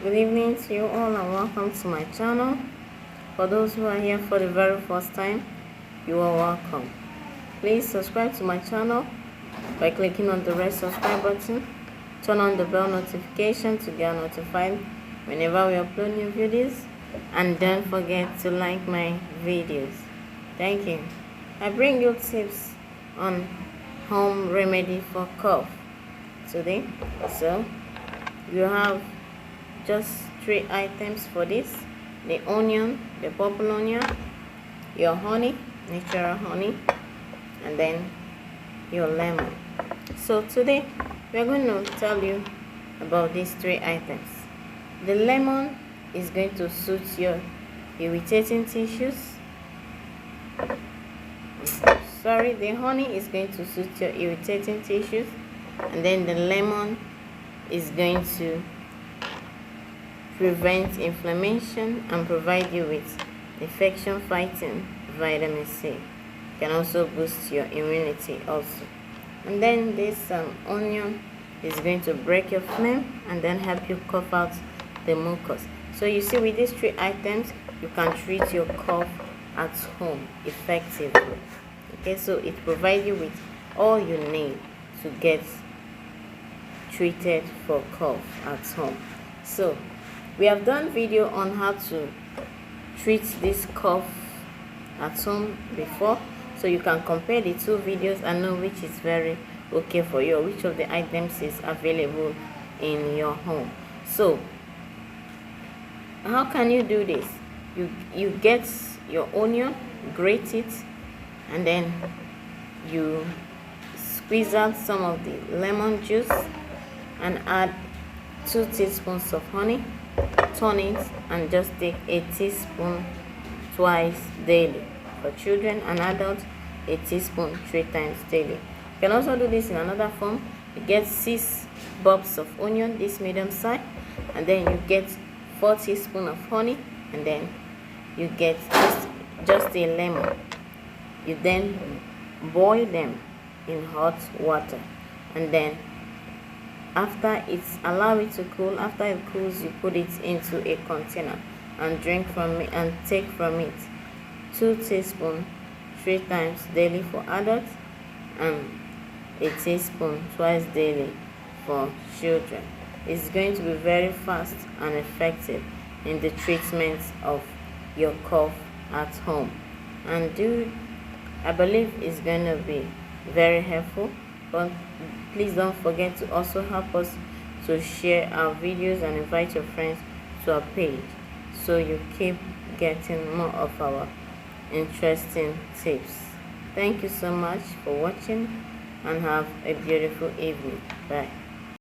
Good evening to you all and welcome to my channel. For those who are here for the very first time, you are welcome. Please subscribe to my channel by clicking on the red subscribe button. Turn on the bell notification to get notified whenever we upload new videos, and don't forget to like my videos. Thank you. I bring you tips on home remedy for cough today. So you have just 3 items for this: the onion, the purple onion, your honey, natural honey, and then your lemon. So today we are going to tell you about these 3 items. The lemon is going to suit your irritating tissues. Sorry, the honey is going to suit your irritating tissues, and then the lemon is going to prevent inflammation and provide you with infection fighting vitamin C. It can also boost your immunity also. And then this onion is going to break your phlegm and then help you cough out the mucus. So you see, with these 3 items you can treat your cough at home effectively. Okay, so it provides you with all you need to get treated for cough at home. So we have done video on how to treat this cough at home before, so you can compare the 2 videos and know which is very okay for you, or which of the items is available in your home. So how can you do this? You get your onion, grate it, and then you squeeze out some of the lemon juice and add 2 teaspoons of honey. Turn it and just take a teaspoon twice daily. For children and adults, a teaspoon 3 times daily. You can also do this in another form. You get 6 bulbs of onion, this medium size, and then you get 4 teaspoons of honey, and then you get just a lemon. You then boil them in hot water, and then after it's allow it to cool. After it cools, you put it into a container and drink from it, and take from it 2 teaspoons 3 times daily for adults, and a teaspoon twice daily for children. It's going to be very fast and effective in the treatment of your cough at home, and I believe it's going to be very helpful. But please don't forget to also help us to share our videos and invite your friends to our page, so you keep getting more of our interesting tips. Thank you so much for watching, and have a beautiful evening. Bye.